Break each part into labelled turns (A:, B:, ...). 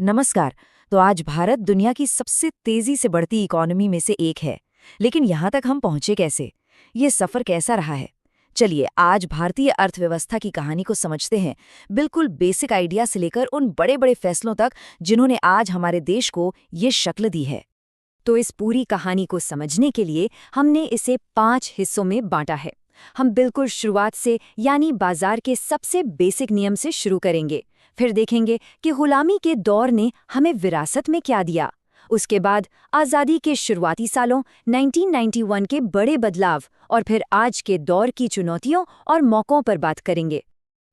A: नमस्कार। तो आज भारत दुनिया की सबसे तेजी से बढ़ती इकोनॉमी में से एक है, लेकिन यहाँ तक हम पहुँचे कैसे? ये सफ़र कैसा रहा है? चलिए आज भारतीय अर्थव्यवस्था की कहानी को समझते हैं, बिल्कुल बेसिक आइडिया से लेकर उन बड़े बड़े फैसलों तक जिन्होंने आज हमारे देश को ये शक्ल दी है।
B: तो इस पूरी कहानी को समझने के लिए हमने इसे 5 हिस्सों में बांटा है। हम बिल्कुल शुरुआत से यानी बाजार के सबसे बेसिक नियम से शुरू करेंगे। फिर देखेंगे कि गुलामी के दौर ने हमें विरासत में क्या दिया। उसके बाद आज़ादी के शुरुआती सालों 1991 के बड़े बदलाव और फिर आज के दौर की चुनौतियों और मौक़ों पर बात करेंगे।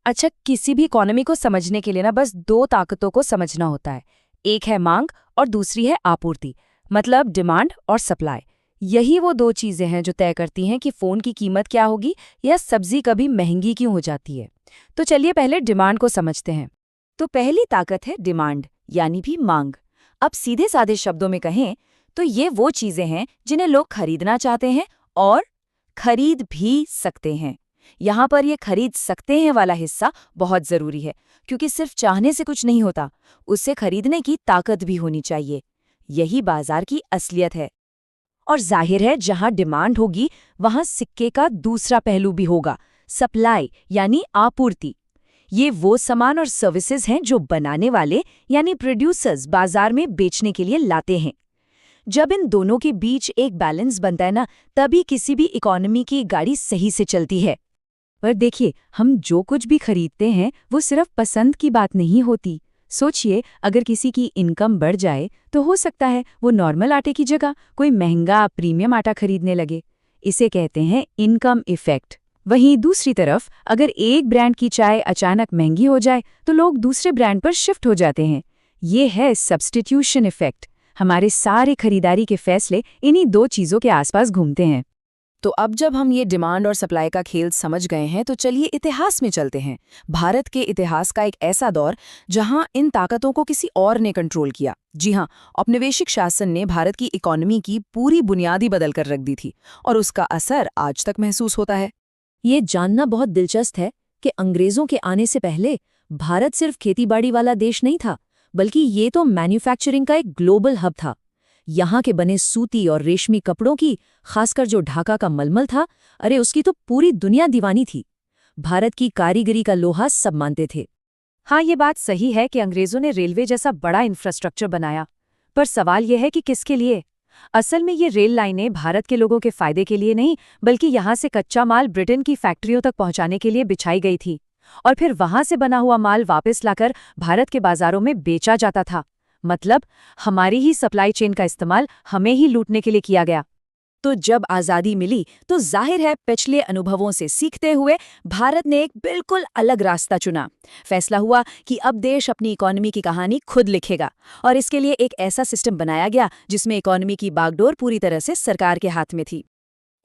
A: अच्छा, किसी भी इकोनॉमी को समझने के लिए ना बस दो ताकतों को समझना होता है। एक है मांग और दूसरी है आपूर्ति, मतलब डिमांड और सप्लाई। यही वो दो चीजें हैं जो तय करती हैं कि फोन की कीमत क्या होगी या सब्जी कभी महंगी क्यों हो जाती है। तो चलिए पहले डिमांड को समझते हैं। तो पहली ताकत है डिमांड, यानी भी मांग। अब सीधे साधे शब्दों में कहें तो ये वो चीजें हैं जिन्हें लोग खरीदना चाहते हैं और खरीद भी सकते हैं। यहाँ पर ये खरीद सकते हैं वाला हिस्सा बहुत जरूरी है, क्योंकि सिर्फ चाहने से कुछ नहीं होता, उससे खरीदने की ताकत भी होनी चाहिए। यही बाजार की असलियत है। और जाहिर है जहां डिमांड होगी वहां सिक्के का दूसरा पहलू भी होगा, सप्लाई यानी आपूर्ति। ये वो सामान और सर्विसेज हैं जो बनाने वाले यानी प्रोड्यूसर्स बाजार में बेचने के लिए लाते हैं। जब इन दोनों के बीच एक बैलेंस बनता है ना, तभी किसी भी इकोनॉमी की गाड़ी सही से चलती है। पर देखिए, हम जो कुछ भी खरीदते हैं वो सिर्फ पसंद की बात नहीं होती। सोचिए, अगर किसी की इनकम बढ़ जाए तो हो सकता है वो नॉर्मल आटे की जगह कोई महंगा प्रीमियम आटा खरीदने लगे। इसे कहते हैं इनकम इफेक्ट। वहीं दूसरी तरफ अगर एक ब्रांड की चाय अचानक महंगी हो जाए तो लोग दूसरे ब्रांड पर शिफ्ट हो जाते हैं। ये है सब्स्टिट्यूशन इफेक्ट। हमारे सारे खरीदारी के फैसले इन्हीं दो चीज़ों के आसपास घूमते हैं।
B: तो अब जब हम ये डिमांड और सप्लाई का खेल समझ गए हैं तो चलिए इतिहास में चलते हैं। भारत के इतिहास का एक ऐसा दौर जहां इन ताकतों को किसी और ने कंट्रोल किया। जी हां, औपनिवेशिक शासन ने भारत की इकोनॉमी की पूरी बुनियादी बदल कर रख दी थी और उसका असर आज तक महसूस होता है।
A: ये जानना बहुत दिलचस्प है कि अंग्रेजों के आने से पहले भारत सिर्फ खेतीबाड़ी वाला देश नहीं था, बल्कि ये तो मैन्युफैक्चरिंग का एक ग्लोबल हब था। यहाँ के बने सूती और रेशमी कपड़ों की, खासकर जो ढाका का मलमल था, अरे उसकी तो पूरी दुनिया दीवानी थी। भारत की कारीगरी का लोहा सब मानते थे।
B: हाँ, ये बात सही है कि अंग्रेजों ने रेलवे जैसा बड़ा इंफ्रास्ट्रक्चर बनाया, पर सवाल यह है कि किसके लिए। असल में ये रेल लाइनें भारत के लोगों के फायदे के लिए नहीं, बल्कि यहाँ से कच्चा माल ब्रिटेन की फैक्ट्रियों तक पहुँचाने के लिए बिछाई गई थी और फिर वहाँ से बना हुआ माल वापस लाकर भारत के बाजारों में बेचा जाता था। मतलब हमारी ही सप्लाई चेन का इस्तेमाल हमें ही लूटने के लिए किया गया। तो जब आज़ादी मिली तो जाहिर है पिछले अनुभवों से सीखते हुए भारत ने एक बिल्कुल अलग रास्ता चुना। फैसला हुआ कि अब देश अपनी इकोनॉमी की कहानी खुद लिखेगा और इसके लिए एक ऐसा सिस्टम बनाया गया जिसमें इकोनॉमी की बागडोर पूरी तरह से सरकार के हाथ में थी।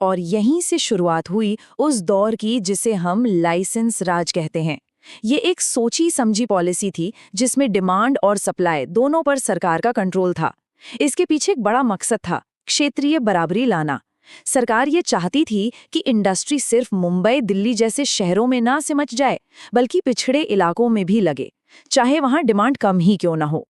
B: और यहीं से शुरुआत हुई उस दौर की जिसे हम लाइसेंस राज कहते हैं। ये एक सोची समझी पॉलिसी थी जिसमें डिमांड और सप्लाई दोनों पर सरकार का कंट्रोल था। इसके पीछे एक बड़ा मकसद था, क्षेत्रीय बराबरी लाना। सरकार ये चाहती थी कि इंडस्ट्री सिर्फ मुंबई, दिल्ली जैसे शहरों में ना सिमट जाए, बल्कि पिछड़े इलाकों में भी लगे, चाहे वहां डिमांड कम ही क्यों ना हो।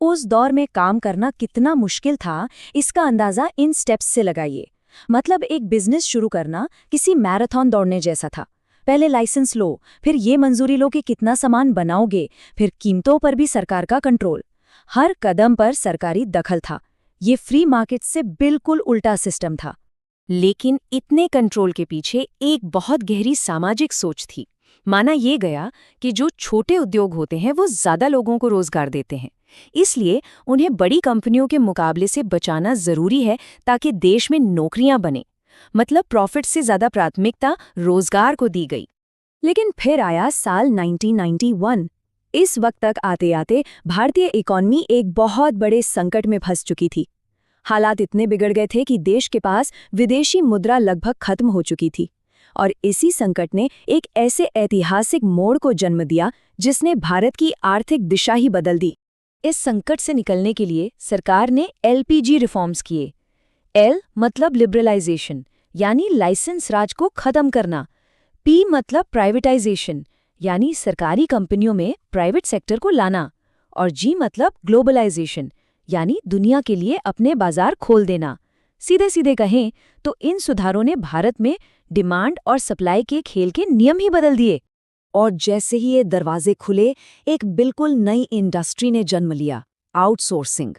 A: उस दौर में काम करना कितना मुश्किल था, इसका अंदाजा इन स्टेप्स से लगाइए। मतलब एक बिजनेस शुरू करना किसी मैराथन दौड़ने जैसा था। पहले लाइसेंस लो, फिर ये मंजूरी लो कि कितना सामान बनाओगे, फिर कीमतों पर भी सरकार का कंट्रोल। हर कदम पर सरकारी दखल था। ये फ्री मार्केट से बिल्कुल उल्टा सिस्टम था।
B: लेकिन इतने कंट्रोल के पीछे एक बहुत गहरी सामाजिक सोच थी। माना ये गया कि जो छोटे उद्योग होते हैं वो ज्यादा लोगों को रोजगार देते हैं, इसलिए उन्हें बड़ी कंपनियों के मुकाबले से बचाना जरूरी है ताकि देश में नौकरियां बने। मतलब प्रॉफिट से ज्यादा प्राथमिकता रोजगार को दी गई।
A: लेकिन फिर आया साल 1991। इस वक्त तक आते आते भारतीय इकोनॉमी एक बहुत बड़े संकट में फंस चुकी थी। हालात इतने बिगड़ गए थे कि देश के पास विदेशी मुद्रा लगभग खत्म हो चुकी थी। और इसी संकट ने एक ऐसे ऐतिहासिक मोड़ को जन्म दिया जिसने भारत की आर्थिक दिशा ही बदल दी। इस संकट से निकलने के लिए सरकार ने एलपीजी रिफॉर्म्स किए। एल मतलब लिबरलाइजेशन, यानी लाइसेंस राज को खत्म करना। पी मतलब प्राइवेटाइजेशन, यानी सरकारी कंपनियों में प्राइवेट सेक्टर को लाना।
B: और जी मतलब ग्लोबलाइजेशन, यानी दुनिया के लिए अपने बाजार खोल देना। सीधे सीधे कहें तो इन सुधारों ने भारत में डिमांड और सप्लाई के खेल के नियम ही बदल दिए। और जैसे ही ये दरवाजे खुले, एक बिल्कुल नई इंडस्ट्री ने जन्म लिया, आउटसोर्सिंग।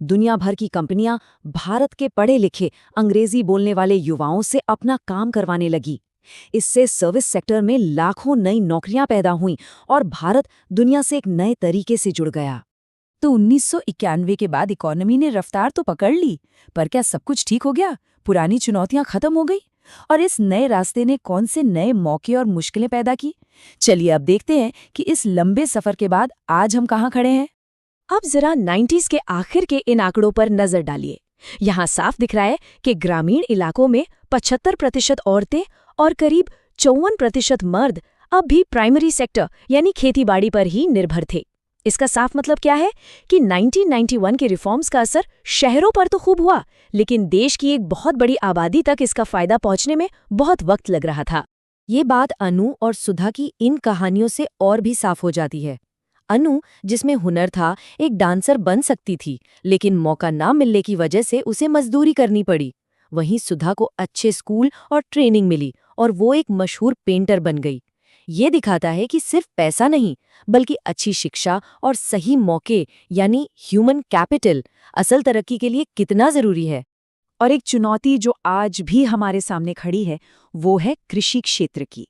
B: दुनिया भर की कंपनियां भारत के पढ़े लिखे अंग्रेजी बोलने वाले युवाओं से अपना काम करवाने लगी। इससे सर्विस सेक्टर में लाखों नई नौकरियां पैदा हुईं और भारत दुनिया से एक नए तरीके से जुड़ गया।
A: तो 1991 के बाद इकोनॉमी ने रफ्तार तो पकड़ ली, पर क्या सब कुछ ठीक हो गया? पुरानी चुनौतियां खत्म हो गई? और इस नए रास्ते ने कौन से नए मौके और मुश्किलें पैदा की? चलिए अब देखते हैं कि इस लंबे सफर के बाद आज हम कहाँ खड़े हैं।
B: अब जरा 90s के आखिर के इन आंकड़ों पर नजर डालिए। यहाँ साफ दिख रहा है कि ग्रामीण इलाकों में 75% औरतें और करीब 54% मर्द अब भी प्राइमरी सेक्टर यानी खेतीबाड़ी पर ही निर्भर थे। इसका साफ मतलब क्या है कि 1991 के रिफॉर्म्स का असर शहरों पर तो खूब हुआ, लेकिन देश की एक बहुत बड़ी आबादी तक इसका फायदा पहुंचने में बहुत वक्त लग रहा था। ये बात अनु और सुधा की इन कहानियों से और भी साफ हो जाती है। अनु, जिसमें हुनर था, एक डांसर बन सकती थी, लेकिन मौका ना मिलने की वजह से उसे मजदूरी करनी पड़ी। वहीं सुधा को अच्छे स्कूल और ट्रेनिंग मिली और वो एक मशहूर पेंटर बन गई। ये दिखाता है कि सिर्फ पैसा नहीं, बल्कि अच्छी शिक्षा और सही मौके यानी ह्यूमन कैपिटल असल तरक्की के लिए कितना जरूरी है।
A: और एक चुनौती जो आज भी हमारे सामने खड़ी है, वो है कृषि क्षेत्र की।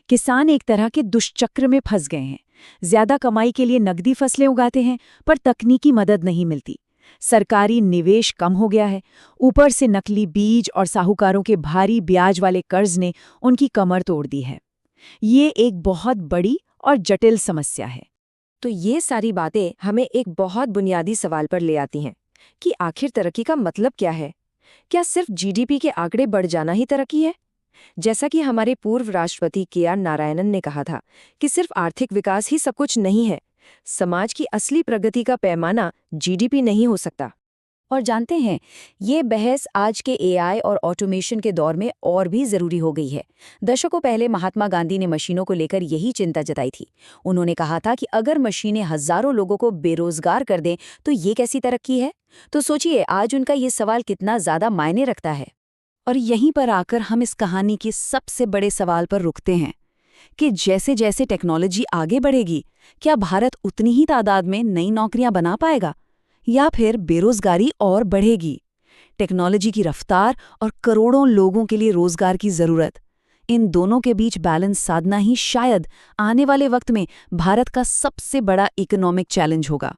A: किसान एक तरह के दुष्चक्र में फंस गए हैं। ज्यादा कमाई के लिए नकदी फसलें उगाते हैं, पर तकनीकी मदद नहीं मिलती। सरकारी निवेश कम हो गया है, ऊपर से नकली बीज और साहूकारों के भारी ब्याज वाले कर्ज ने उनकी कमर तोड़ दी है। ये एक बहुत बड़ी और जटिल समस्या है।
B: तो ये सारी बातें हमें एक बहुत बुनियादी सवाल पर ले आती हैं कि आखिर तरक्की का मतलब क्या है? क्या सिर्फ जीडीपी के आंकड़े बढ़ जाना ही तरक्की है? जैसा कि हमारे पूर्व राष्ट्रपति के.आर. नारायणन ने कहा था कि सिर्फ आर्थिक विकास ही सब कुछ नहीं है। समाज की असली प्रगति का पैमाना जीडीपी नहीं हो सकता। और जानते हैं, ये बहस आज के एआई और ऑटोमेशन के दौर में और भी जरूरी हो गई है। दशकों पहले महात्मा गांधी ने मशीनों को लेकर यही चिंता जताई थी। उन्होंने कहा था कि अगर मशीनें हजारों लोगों को बेरोजगार कर दें तो ये कैसी तरक्की है? तो सोचिए आज उनका ये सवाल कितना ज्यादा मायने रखता है।
A: और यहीं पर आकर हम इस कहानी के सबसे बड़े सवाल पर रुकते हैं कि जैसे जैसे टेक्नोलॉजी आगे बढ़ेगी, क्या भारत उतनी ही तादाद में नई नौकरियां बना पाएगा या फिर बेरोजगारी और बढ़ेगी? टेक्नोलॉजी की रफ्तार और करोड़ों लोगों के लिए रोजगार की जरूरत, इन दोनों के बीच बैलेंस साधना ही शायद आने वाले वक्त में भारत का सबसे बड़ा इकोनॉमिक चैलेंज होगा।